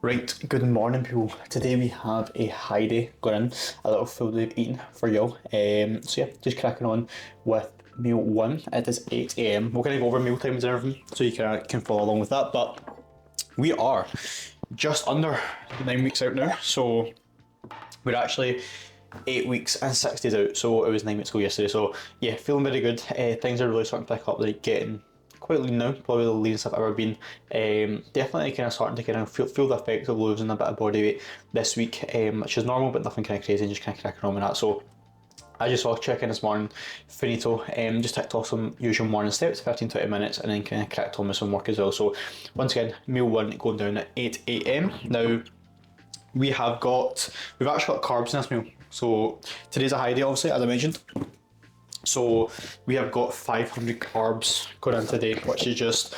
Right, good morning people. Today we have a high day going in, a little full day of eating for y'all. So yeah, just cracking on with meal one. It is 8 a.m. We're going to go over meal times and everything so you can follow along with that. But we are just under 9 weeks out now, so we're actually 8 weeks and 6 days out. So it was 9 weeks ago yesterday. So yeah, feeling very good. Things are really starting to pick up, like getting quite lean now, probably the leanest I've ever been. Definitely kind of starting to kind of feel the effects of losing a bit of body weight this week, which is normal, but nothing kind of crazy, and just kind of cracking on with that. So I just saw check in this morning, finito, just ticked off some usual morning steps, 15-20 minutes, and then kind of cracked on with some work as well. So once again, meal one going down at 8 a.m. Now, we've actually got carbs in this meal. So today's a high day, obviously, as I mentioned. So we have got 500 carbs going in today, which is just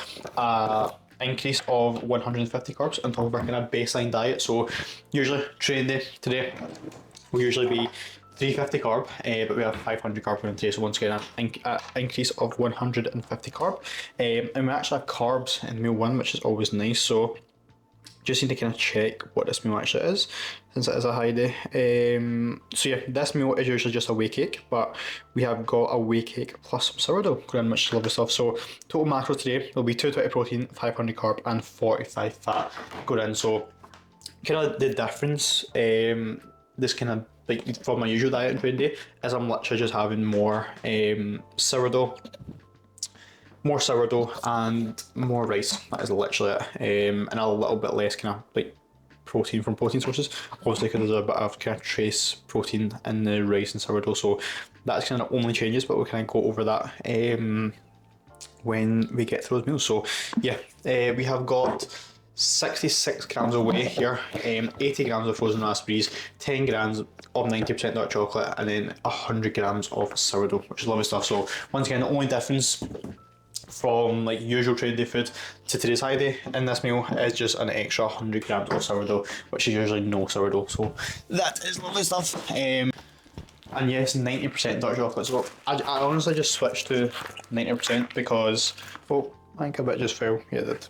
increase of 150 carbs on top of our kind of baseline diet. So usually training day today will usually be 350 carb, but we have 500 carb going in today. So once again, an increase of 150 carb, and we actually have carbs in meal one, which is always nice. So just need to kind of check what this meal actually is, since it is a high day. So yeah, this meal is usually just a whey cake, but we have got a whey cake plus some sourdough going in, which is lovely stuff. So total macros today will be 220 protein, 500 carb, and 45 fat going in. So kind of the difference, this kind of like from my usual diet and training day, is I'm literally just having more sourdough and more rice. That is literally it. And a little bit less kind of like protein from protein sources, obviously because there's a bit of kind of trace protein in the rice and sourdough. So that's kind of only changes, but we'll kind of go over that when we get through those meals. So yeah, we have got 66 grams of whey here, 80 grams of frozen raspberries, 10 grams of 90% dark chocolate, and then 100 grams of sourdough, which is lovely stuff. So once again, the only difference from like usual training day food to today's high day in this meal is just an extra 100 grams of sourdough, which is usually no sourdough. So that is lovely stuff. And yes, 90% dark chocolate. So I honestly just switched to 90% because, oh, I think a bit just fell. Yeah, it did.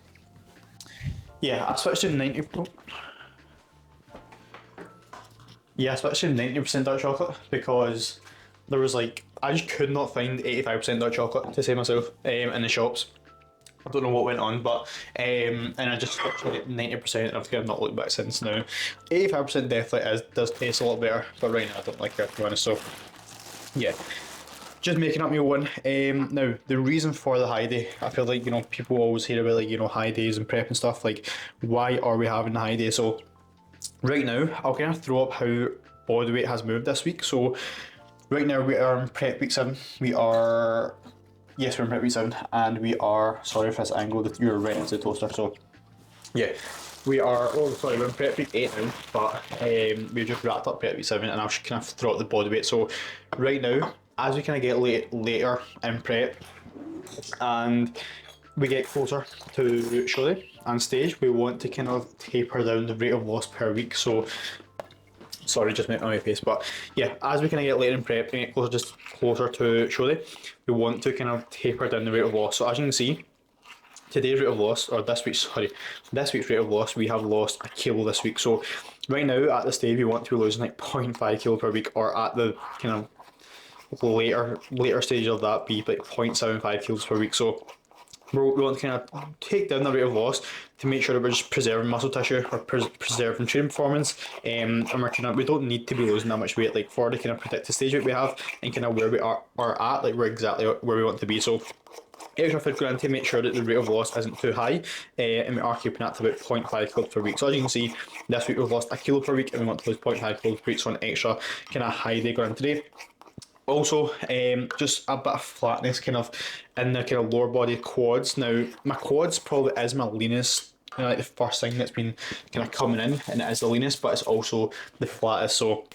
Yeah, I switched to 90%. Yeah, I switched to 90% dark chocolate because there was like, I just could not find 85% dark chocolate to save myself in the shops. I don't know what went on, but and I just switched to 90%, and I've kind of not looked back since now. 85% definitely does taste a lot better, but right now I don't like it, to be honest. So yeah, just making up meal one. Now the reason for the high day, I feel like, you know, people always hear about, like, you know, high days and prep and stuff. Like, why are we having the high day? So right now I'll kind of throw up how body weight has moved this week. So right now we are in prep week 7. We're in prep week 7, and we are, sorry if this angle that you're right into the toaster. So yeah, we're in prep week 8 now, but we've just wrapped up prep week 7, and I'll kind of throw out the body weight. So right now, as we kind of get later in prep and we get closer to show day and stage, we want to kind of taper down the rate of loss per week. So sorry, just make my face, but yeah, as we kind of get later in prep and get closer to show day, we want to kind of taper down the rate of loss. So as you can see, today's rate of loss, or this week's rate of loss, we have lost a kilo this week. So right now at this stage, we want to be losing like 0.5 kilo per week, or at the kind of later stage of that, be like 0.75 kilos per week. So we want to kind of take down the rate of loss to make sure that we're just preserving muscle tissue, or preserving training performance, and we don't need to be losing that much weight, like for the kind of predicted stage weight we have, and kind of where we are at, like we're exactly where we want to be. So extra food going in to make sure that the rate of loss isn't too high, and we are keeping that to about 0.5 kilos per week. So as you can see, this week we've lost a kilo per week, and we want to lose 0.5 kilos per week, so an extra kind of high day going in today. Also, just a bit of flatness kind of in the kind of lower body quads. Now, my quads probably is my leanest, you know, like the first thing that's been kind of coming in, and it is the leanest, but it's also the flattest. So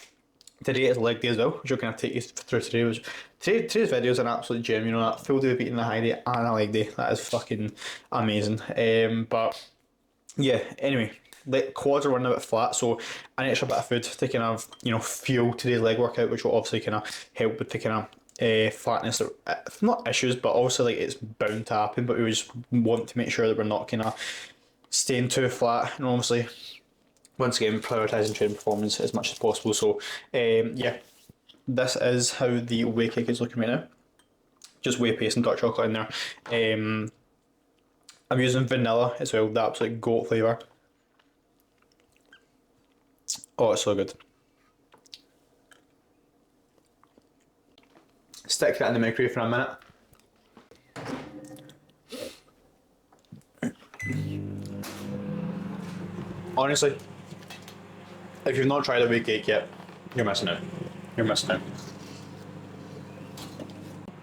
today is leg day as well, which I'll kind of take you through today. Today's video is an absolute gem, you know, that full day of eating a high day and a leg day. That is fucking amazing. But yeah, anyway, the quads are running a bit flat, so an extra bit of food to kind of, you know, fuel today's leg workout, which will obviously kind of help with the kind of flatness, not issues, but also like it's bound to happen, but we just want to make sure that we're not kind of staying too flat, and obviously once again, prioritising training performance as much as possible. So yeah, this is how the whey cake is looking right now. Just whey paste and dark chocolate in there. I'm using vanilla as well, the absolute goat flavour. Oh, it's so good. Stick that in the microwave for a minute. Honestly, if you've not tried a whey cake yet, you're missing out. You're missing out.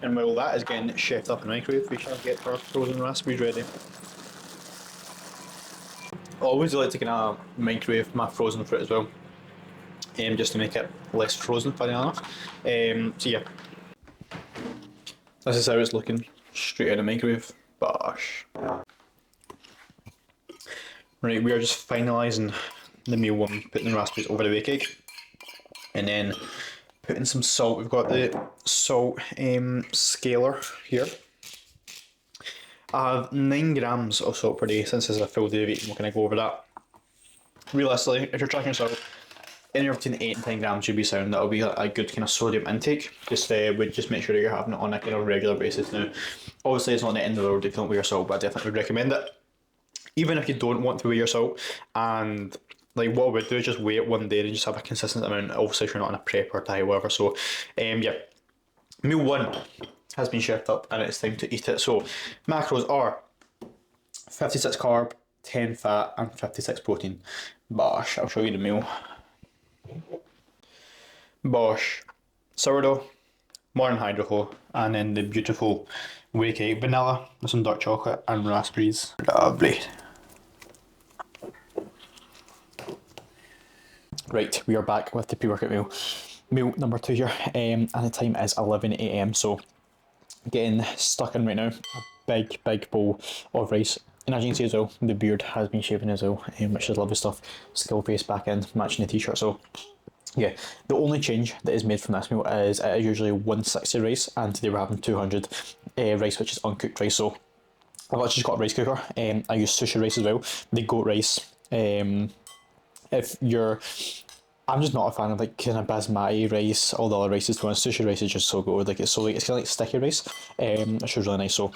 And while that is getting chefed up in the microwave, we shall get our frozen raspberries ready. I always like to kind of microwave my frozen fruit as well, just to make it less frozen, funny enough. So yeah, this is how it's looking straight out of the microwave. Bosh. Right, we are just finalising the meal one, putting the raspberries over the whey cake, and then putting some salt. We've got the salt scaler here. I have 9 grams of salt per day. Since this is a full day of eating, we're going to go over that. Realistically, if you're tracking salt, anywhere between 8 and 10 grams should be sound. That'll be a good kind of sodium intake. Just would just make sure that you're having it on a kind of regular basis. Now, obviously, it's not the end of the world if you don't weigh your salt, but I definitely would recommend it. Even if you don't want to weigh your salt, and like what I would do is just weigh it one day and just have a consistent amount. Obviously, if you're not on a prep or diet, whatever. So, yeah, meal one has been chefed up and it's time to eat it. So, macros are 56 carb, 10 fat, and 56 protein. Bosh, I'll show you the meal. Bosh, sourdough, modern hydroco, and then the beautiful whey cake, vanilla with some dark chocolate and raspberries. Lovely. Right, we are back with the pre-workout meal. Meal number 2 here, and the time is 11 AM, so getting stuck in right now. A big bowl of rice. And as you can see as well, the beard has been shaven as well, which is lovely stuff. Skill face back in, matching the t-shirt. So yeah, the only change that is made from this meal is it is usually 160 rice, and today we're having 200 rice, which is uncooked rice. So I've actually just got a rice cooker. I use sushi rice as well, the goat rice. If you're, I'm just not a fan of like kind of basmati rice, all the other rices. To be honest, sushi rice is just so good. Like it's so it's kind of like sticky rice. Which is really nice. So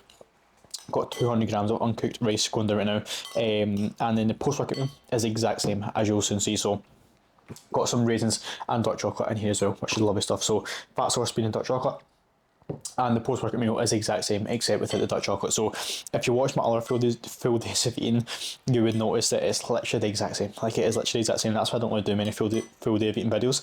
got 200 grams of uncooked rice going there right now. And then the post-workout meal is the exact same as you'll soon see. So got some raisins and dark chocolate in here as well, which is lovely stuff. So fat source bean and dark chocolate. And the post-workout meal is the exact same except without the dark chocolate. So if you watch my other full days of eating, you would notice that it's literally the exact same. Like it is literally the exact same. That's why I don't want to do many full day of eating videos,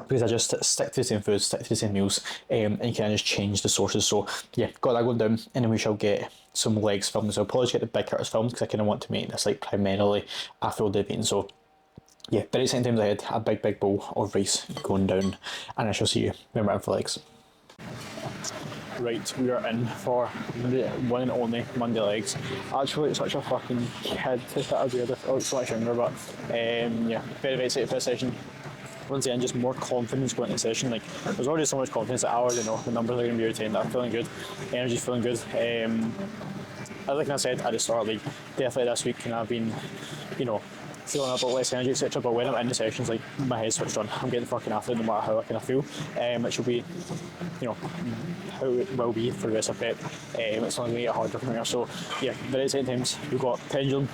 because I just stick to the same food, stick to the same meals, and you can just change the sources. So yeah, got that going down, and then we shall get some legs filmed. So I'll probably get the big hitters filmed because I kind of want to make this like primarily a full day of eating. So yeah, very exciting times ahead. A big bowl of rice going down, and I shall see you when we're in for legs. Right, we are in for the one and only Monday legs. Actually, it's such a fucking kid to fit a beard. I look so much younger, but yeah, very excited for this session. Once again, just more confidence going into the session. Like, there's already so much confidence that I already know the numbers are going to be retained. I'm feeling good, energy's feeling good. Like I said at the start, like definitely this week, and I've been, you know, feeling a bit less energy, etc. But when I'm in the sessions, like my head's switched on. I'm getting fucking after it, no matter how I kind of feel. Which will be, you know, how it will be for the rest of prep. It's only going to get harder from here. So yeah, very exciting times. We've got pendulum,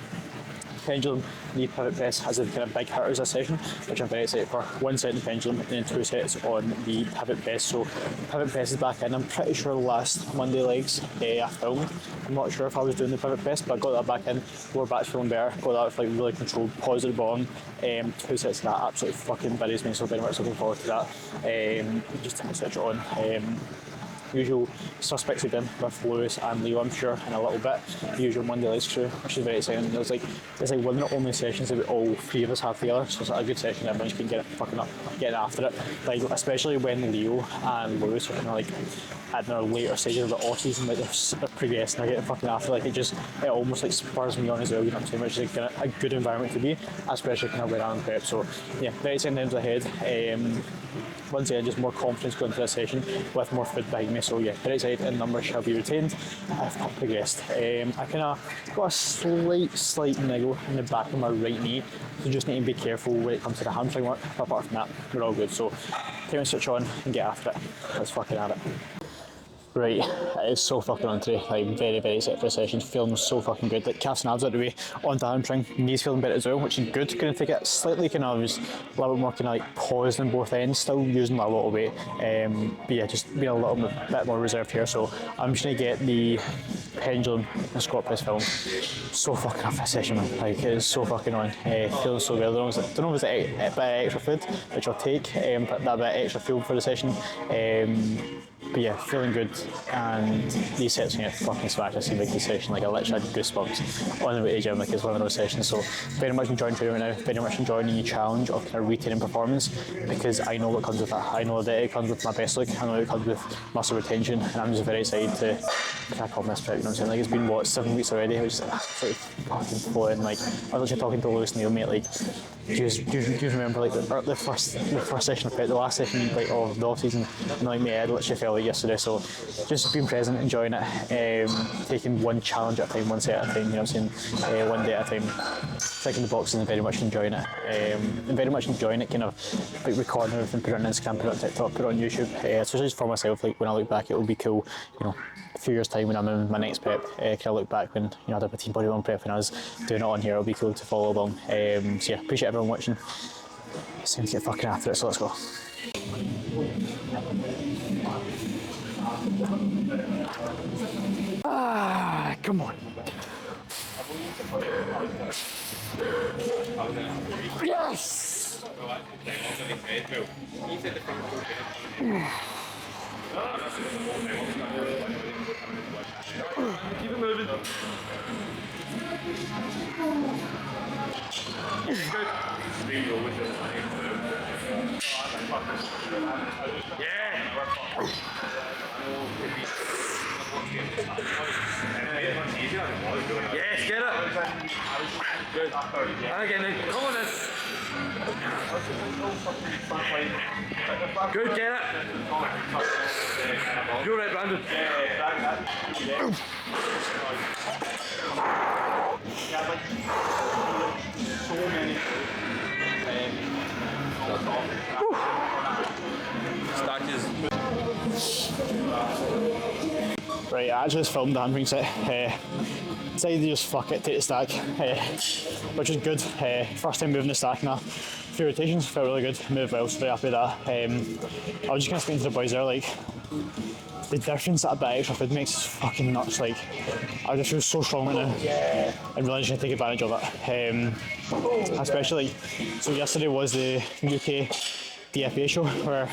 knee pivot press as a kind of big hitters this session, which I'm very excited for. 1 set in the pendulum and then 2 sets on the pivot press. So pivot press is back in. I'm pretty sure last Monday legs I filmed. I'm not sure if I was doing the pivot press, but I got that back in. Lower back's feeling better. Got that with like really controlled pause at the bottom. 2 sets of that absolutely fucking buries me, so very much looking forward to that. Just to switch it on. Usual suspects again with Lewis and Leo, I'm sure, in a little bit. The usual Monday legs crew, which is very exciting. It's like one of the only sessions that all 3 of us have together, so it's a good session. Everyone's been getting after it. Like especially when Leo and Lewis are kind of like at the later stages of the off season, like the previous and I get fucking after, like it almost like spurs me on as well, you know what I'm saying, which is like a good environment to be, especially kind of when I'm prep. So yeah, very exciting times ahead. Once again, just more confidence going into this session with more food behind me. So yeah, very excited, and numbers shall be retained. I've not progressed. I kind of got a slight niggle in the back of my right knee, so just need to be careful when it comes to the hamstring work. But apart from that, we're all good. So time to switch on and get after it. Let's fucking have it. Right, it is so fucking on today, like very excited for the session, feeling so fucking good, like calves and abs out the way, onto hamstring, knees feeling better as well, which is good. Going to take it slightly kind of, just a little bit more kind of like paused on both ends, still using a lot of weight, but yeah, just being a little bit more reserved here. So I'm just going to get the pendulum and squat press film. So fucking off this session, man, like it is so fucking on, feeling so good. I don't know if it's a bit of extra food, which I'll take, but that bit extra fuel for the session. But yeah, feeling good, and these sets are going to fucking smash. I see like this session, like I literally had goosebumps on the way to the gym, like it's one of those sessions. So very much enjoying training right now, very much enjoying the challenge of kind of retaining performance, because I know what comes with that. I know that it comes with my best look, I know it comes with muscle retention, and I'm just very excited to crack on this prep, you know what I'm saying? Like it's been, what, 7 weeks already, I was just absolutely fucking flowing. Like I was literally talking to Lewis Neal, mate, like do you remember like the first session of prep, the last session like of the off season, and like me, I literally felt like yesterday. So just being present, enjoying it, taking one challenge at a time, one set at a time, you know what I'm saying, one day at a time, ticking the boxes, and very much enjoying it, and very much enjoying it, kind of like recording everything, put it on Instagram, put it on TikTok, put it on YouTube, especially just for myself. Like when I look back, it will be cool, you know, a few years time when I'm in my next prep, can I look back when, you know, I did my team bodybuilding prep and I was doing it on here, it'll be cool to follow along. So yeah, appreciate everyone watching. It's time to get fucking after it, so let's go. Ah, come on. Yes! Keep it moving. Yeah! Yes, get it! Good. And again then, come on then! Good, get it! You're right, Brandon. Stack is. Right, I just filmed the hamstring set. Decided to just fuck it, take the stack, which is good. First time moving the stack now. A few rotations, felt really good, moved well, so very happy with that. I was just kind of speaking to the boys there, like, the difference that a bit extra food makes is fucking nuts. Like, I just feel so strong right now, and really just going to take advantage of it. Especially, so yesterday was the UK DFA show where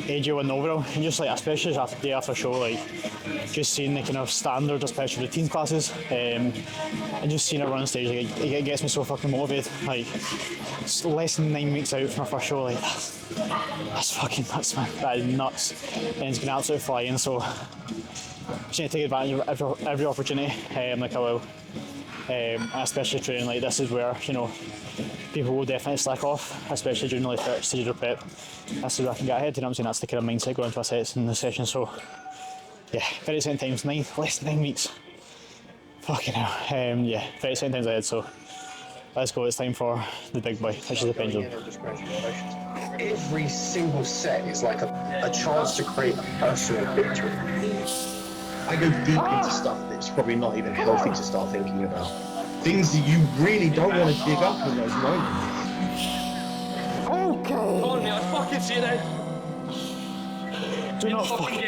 AJ won the overall, and just like, especially after day after show, like just seeing the kind of standard, especially routine classes, and just seeing it run on stage, like it gets me so fucking motivated. Like it's less than 9 weeks out from my first show, like that's fucking nuts, man. That is nuts, and it's gonna absolutely fly in. So just need to take advantage of every opportunity, like I will. Especially training like this is where, you know, people will definitely slack off, especially during the like first stage of prep. This is where I can get ahead, you know what I'm saying? That's the kind of mindset going into my sets in the session. So yeah, very exciting times, less than 9 weeks. Fucking hell. Yeah, very exciting times ahead, so let's go. It's time for the big boy, which is the pendulum. Every single set is like a chance to create a personal victory. I go deep into stuff that's probably not even healthy to start thinking about. Things that you really don't want to dig up in those moments. Okay. Come on, mate, I fucking see it then. Do not fucking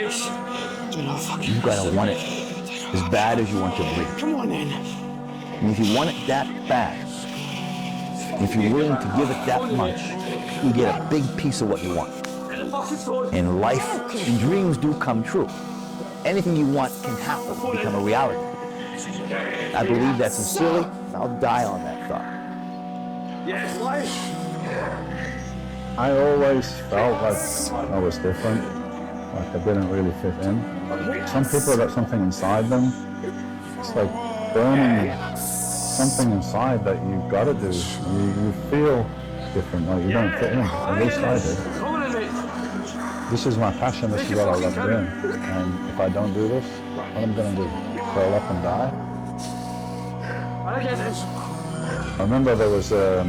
You gotta want it as bad as you want your break. Come on then. And if you want it that bad, if you're willing to give it that much, you get a big piece of what you want. And life and dreams do come true. Anything you want can happen, become a reality. I believe that sincerely, and I'll die on that thought. Yes, life. I always felt like I was different. like I didn't really fit in. Some people have got something inside them. It's like burning something inside that you've got to do. You feel different, like you don't fit in. At least I did. This is my passion, this is what I love doing. And if I don't do this, what am I going to do? Curl up and die? I remember there was a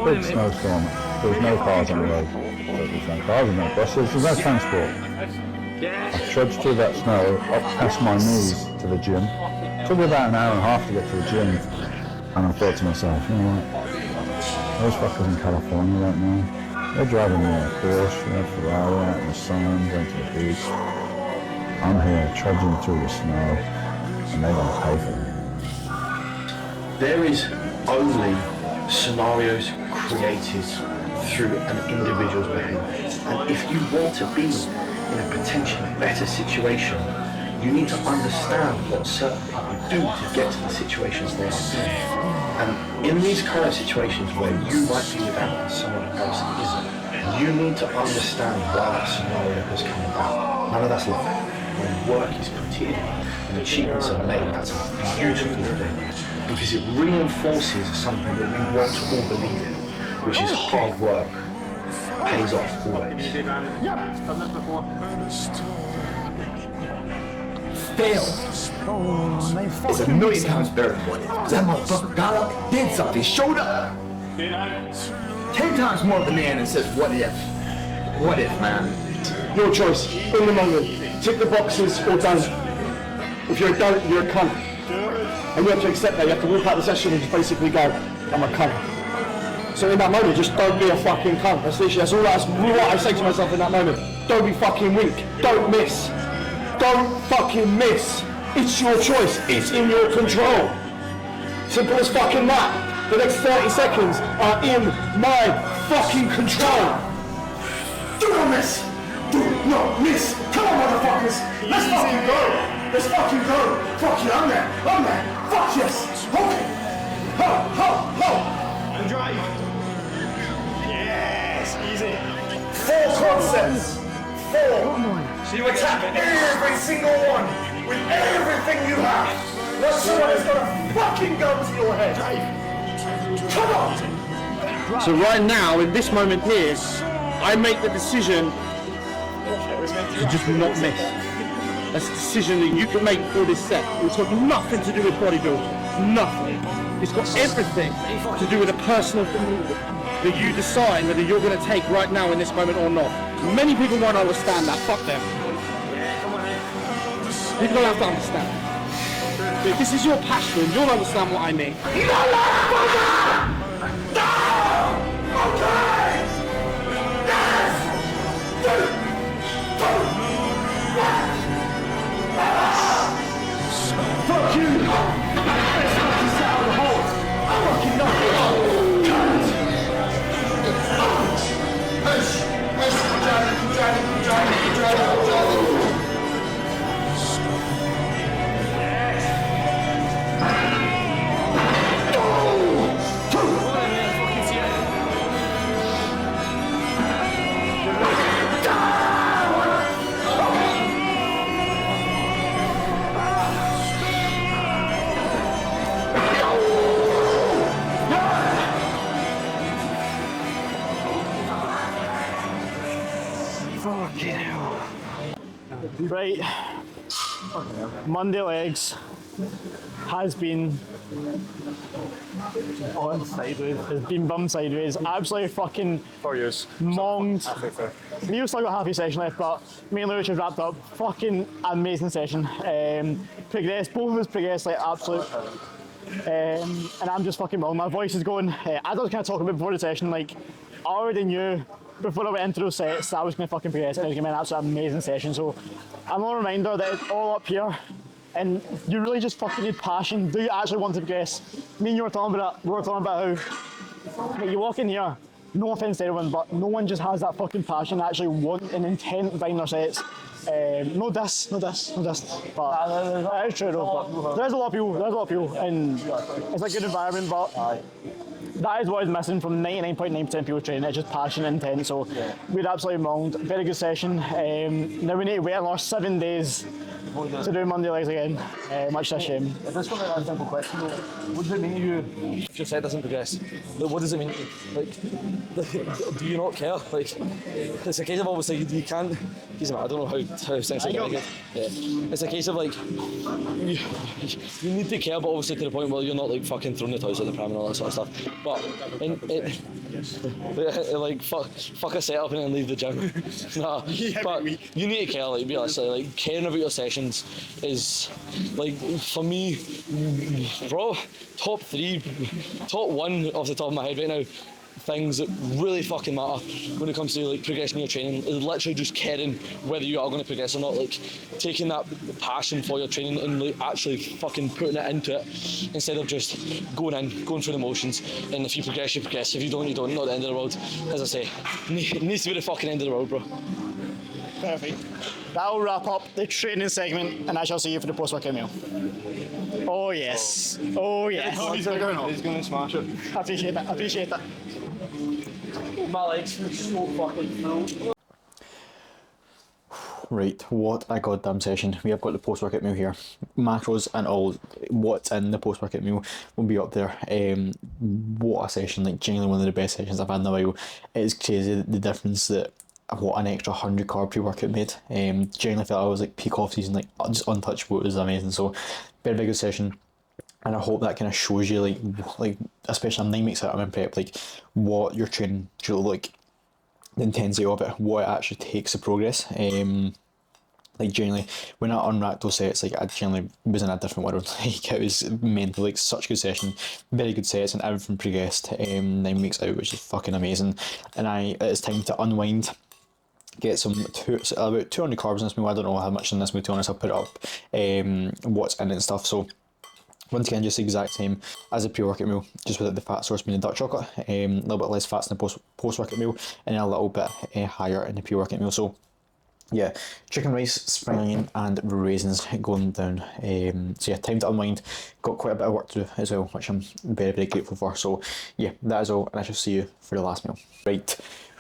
big snowstorm. There was no cars on the road. There was no cars and no buses, there was no transport. I trudged through that snow up past my knees to the gym. It took me about an hour and a half to get to the gym. And I thought to myself, you know what, those fuckers in California right now, they're driving a Porsche, a Ferrari out in the sun, going to the beach. I'm here trudging through the snow and they don't pay for it. There is only scenarios created through an individual's behaviour. And if you want to be in a potentially better situation, you need to understand what certain people do to get to the situations they are in. And in these kind of situations where you might be without and someone else isn't, you need to understand why that scenario has come about. None of that's luck. When work is put in and achievements are made, that's a beautiful thing. Because it reinforces something that we want to all believe in, which is hard work pays off always. Fail is a million times better than what if. That motherfucker got up, did something, showed up. 10 times more of the man and says, what if? What if, man? Your choice, in the moment. Tick the boxes or don't. If you're a don't, you're a cunt. And you have to accept that. You have to walk out the session and just basically go, I'm a cunt. So in that moment, just don't be a fucking cunt. That's all what I say to myself in that moment. Don't be fucking weak. Don't miss. Don't fucking miss. It's your choice. It's in your control. Simple as fucking that. The next 30 seconds are in my fucking control. Do not miss. Do not miss. Come on, motherfuckers. Let's fucking go. Let's fucking go. Fuck you, I'm there. I'm there. Fuck yes. Okay. Ho, ho, ho. And drive. Yes, easy. 4 concepts. 4. So you attack every single one with everything you have. Not someone is gonna fucking go to your head. Come on. So right now, in this moment here, I make the decision to just not miss. That's a decision that you can make for this set. It's got nothing to do with bodybuilding. Nothing. It's got everything to do with a personal thing that you decide whether you're going to take right now in this moment or not. Many people won't understand that. Fuck them. People don't have to understand. But if this is your passion, you'll understand what I mean. Fuck you! Let's knock this out of the hole! I'm fucking knocking it out! Right, Monday legs has been on sideways, has been bum sideways, absolutely fucking 4 years. monged. Neil's still got half a session left, but mainly which is wrapped up. Fucking amazing session. Progressed, both of us progressed like absolute. And I'm just fucking wrong. My voice is going. As I was kind of talking about before the session, like I already knew before I went into those sets that I was going to fucking progress and it was going to be an absolute amazing session. So I'm a reminder that it's all up here and you really just fucking need passion. Do you actually want to progress? Me and you were talking about it. We were talking about how like, you walk in here, no offense to everyone, but no one just has that fucking passion, actually want and intent behind their sets. No diss, but that is true though. But there's a lot of people, and it's a good environment, but that is what is missing from 99.9% of people training. It's just passion and intent. So we're absolutely wronged. Very good session. Now we need to wait another 7 days to do Monday legs again. Much a shame. If this was a simple question, though, what does it mean to you if your set doesn't progress? Like, what does it mean to you? Like, do you not care? Like, it's a case of obviously you can't. I don't know how sensitive I get. Yeah. It's a case of like you need to care, but obviously to the point where you're not like fucking throwing the toys at the pram and all that sort of stuff. But like fuck a setup and then leave the gym. Nah, but you need to care. Like, be honest, like caring about your sessions is like for me, bro, top 1 off the top of my head right now. Things that really fucking matter when it comes to like progressing your training is literally just caring whether you are going to progress or not, like taking that passion for your training and like actually fucking putting it into it instead of just going through the motions. And if you progress, you progress. If you don't, you don't. Not the end of the world. As I say, it needs to be the fucking end of the world, bro. Perfect. That'll wrap up the training segment, and I shall see you for the post-workout meal. Oh yes. Oh yes. He's going to smash it. I appreciate that. My legs are so fucking full. Right, what a goddamn session. We have got the post-workout meal here. Macros and all what's in the post-workout meal will be up there. What a session, like genuinely one of the best sessions I've had in a while. It's crazy the difference that what an extra 100 carb pre-workout made. Genuinely felt I was like peak off season, like just untouchable. It was amazing. So very good session. And I hope that kind of shows you like especially 9 weeks out I'm in prep, like what your training should look like, the intensity of it, what it actually takes to progress. Like genuinely when I unracked those sets, like I genuinely was in a different world. Like it was mental, like such a good session, very good sets, and everything progressed 9 weeks out, which is fucking amazing. And it's time to unwind, get about 200 carbs in this meal. I don't know how much in this meal, to be honest. I'll put it up what's in it and stuff. So once again, just the exact same as a pre-workout meal, just without the fat source being the dark chocolate. A little bit less fats in the post-workout meal, and a little bit higher in the pre-workout meal. So yeah, chicken rice, spring onion and raisins going down. So yeah, time to unwind. Got quite a bit of work to do as well, which I'm very, very grateful for. So yeah, that is all, and I shall see you for the last meal. Right,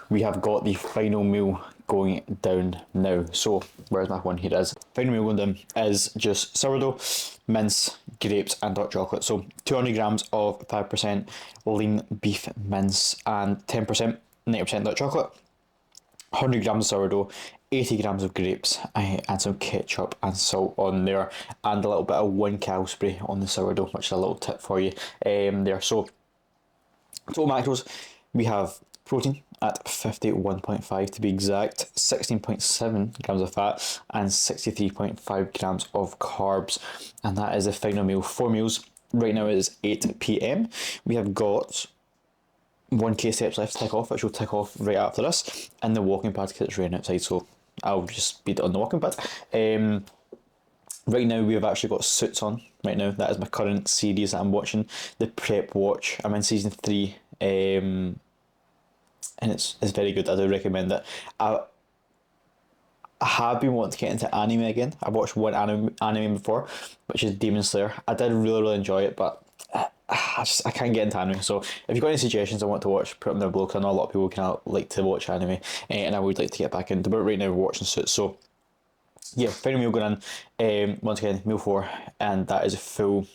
we have got the final meal going down now. So where's my one? Here it is. Final meal going down is just sourdough, mince, grapes and dark chocolate. So 200 grams of 5% lean beef mince and 10% 90% dark chocolate, 100 grams of sourdough, 80 grams of grapes and some ketchup and salt on there, and a little bit of 1 cal spray on the sourdough, which is a little tip for you there. So total macros, we have protein at 51.5 to be exact, 16.7 grams of fat and 63.5 grams of carbs, and that is the final meal. 4 meals. Right now it is 8 p.m. We have got 1k steps left to tick off, which will tick off right after this, and the walking pad because it's raining outside, so I'll just speed on the walking pad. Right now we have actually got Suits on. Right now that is my current series that I'm watching, the Prep Watch. I'm in season 3, and it's very good. I do recommend it. I have been wanting to get into anime again. I watched one anime before, which is Demon Slayer. I did really enjoy it, but I can't get into anime. So if you've got any suggestions I want to watch, put them down below, because I know a lot of people kind of like to watch anime, and I would like to get back into it. But right now we're watching Suits. So yeah, final meal going in. Once again, meal 4, and that is a full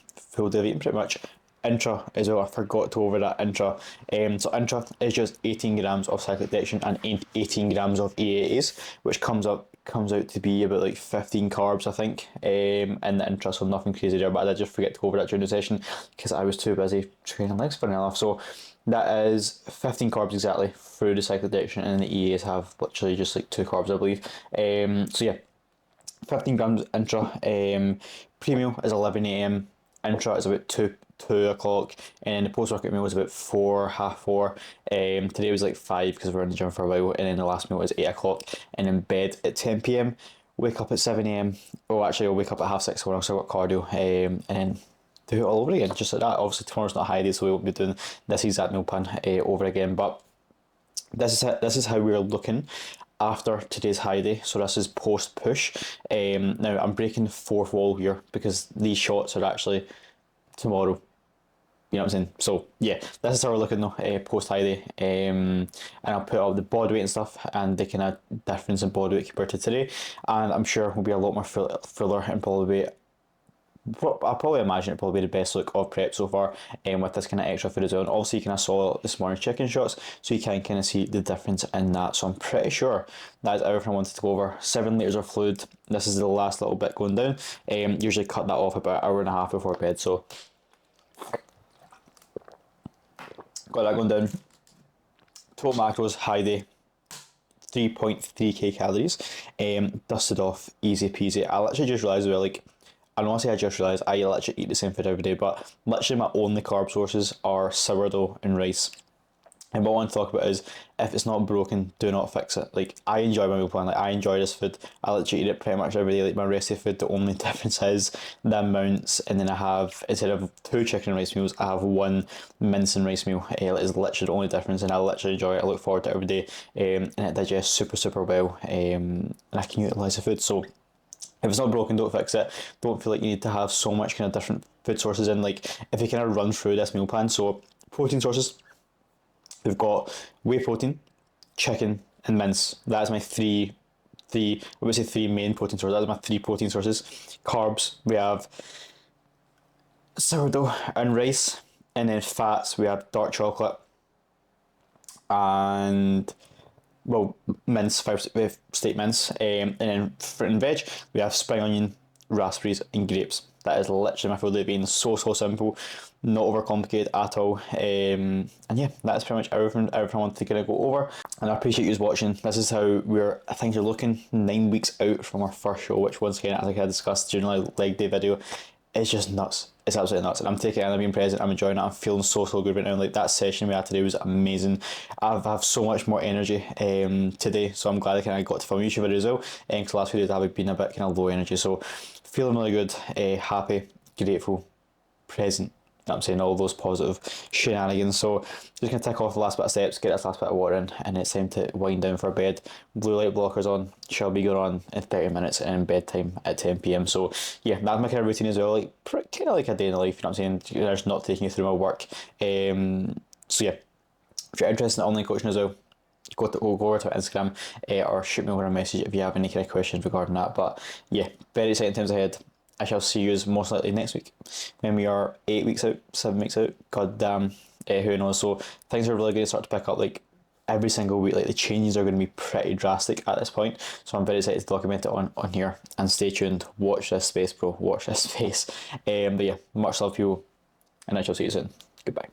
day of eating pretty much. Intra as well, I forgot to go over that intra. So intra is just 18 grams of cyclic dextrin and 18 grams of EAAs, which comes out to be about like 15 carbs, I think, in the intra, so nothing crazy there, but I did just forget to go over that during the session because I was too busy training legs, funny enough. So that is 15 carbs exactly through the cyclic dextrin, and the EAAs have literally just like 2 carbs, I believe. So yeah, 15 grams intra. Pre-meal is 11 a.m. Intra is about 2 o'clock, and the post-workout meal was about 4, half 4. Today was like 5 because we were in the gym for a while, and then the last meal was 8 o'clock, and in bed at 10 p.m. Wake up at 7 a.m. Oh, actually, I'll wake up at half 6 when I still got cardio, and then do it all over again, just like that. Obviously, tomorrow's not a high day, so we won't be doing this exact meal plan over again, but this is how we're looking after today's high day, so this is post push. Now I'm breaking the fourth wall here because these shots are actually tomorrow. You know what I'm saying? So yeah, this is how we're looking though, post high day. And I'll put up the body weight and stuff and the kind of difference in body weight compared to today. And I'm sure we'll be a lot more fuller and probably I'll probably imagine it'll probably be the best look of prep so far, with this kind of extra food as well. And also you kind of saw this morning's chicken shots, so you can kind of see the difference in that. So I'm pretty sure that is everything I wanted to go over. 7 litres of fluid. This is the last little bit going down. Usually cut that off about an hour and a half before bed. So got that going down. Total macros, high day, 3.3k calories. Dusted off, easy peasy. I literally just realised as well, like, I don't want to say I just realised I literally eat the same food every day, but literally my only carb sources are sourdough and rice. And what I want to talk about is, if it's not broken, do not fix it. Like, I enjoy my meal plan, like I enjoy this food. I literally eat it pretty much every day, like my rest of food. The only difference is the amounts, and then I have, instead of 2 chicken and rice meals, I have 1 mince and rice meal. It is literally the only difference, and I literally enjoy it. I look forward to it every day, and it digests super well, and I can utilise the food. So if it's not broken, don't fix it. Don't feel like you need to have so much kind of different food sources in. Like, if you kind of run through this meal plan, so protein sources, we've got whey protein, chicken, and mince. That is my three main protein sources. That is my 3 protein sources. Carbs, we have sourdough and rice, and then fats, we have dark chocolate and, well, mince, 5 steak mince, and then fruit and veg, we have spring onion, raspberries, and grapes. That is literally my food routine. So simple, not overcomplicated at all. And yeah, that's pretty much everything I wanted to kind of go over. And I appreciate you watching. This is how I think you're looking 9 weeks out from our first show, which once again, as I discussed during the leg day video, it's just nuts. It's absolutely nuts. And I'm taking it in, I'm being present, I'm enjoying it, I'm feeling so good right now. Like, that session we had today was amazing. I have so much more energy today, so I'm glad I kind of got to film a YouTube video as well, because the last few days I've been a bit kind of low energy. So feeling really good, happy, grateful, present. I'm saying all those positive shenanigans. So just going to tick off the last bit of steps, get this last bit of water in, and it's time to wind down for bed. Blue light blockers on, shall be going on in 30 minutes, and bedtime at 10 PM. So yeah, that's my kind of routine as well, like kind of like a day in the life, you know what I'm saying? Just not taking you through my work. So yeah, if you're interested in online coaching as well, go over to Instagram, or shoot me over a message if you have any kind of questions regarding that. But yeah, very exciting times ahead. I shall see you most likely next week when we are 8 weeks out, 7 weeks out. God damn, who knows? So things are really going to start to pick up, like every single week. Like, the changes are going to be pretty drastic at this point. So I'm very excited to document it on here. And stay tuned. Watch this space, bro. Watch this space. But yeah, much love, you, and I shall see you soon. Goodbye.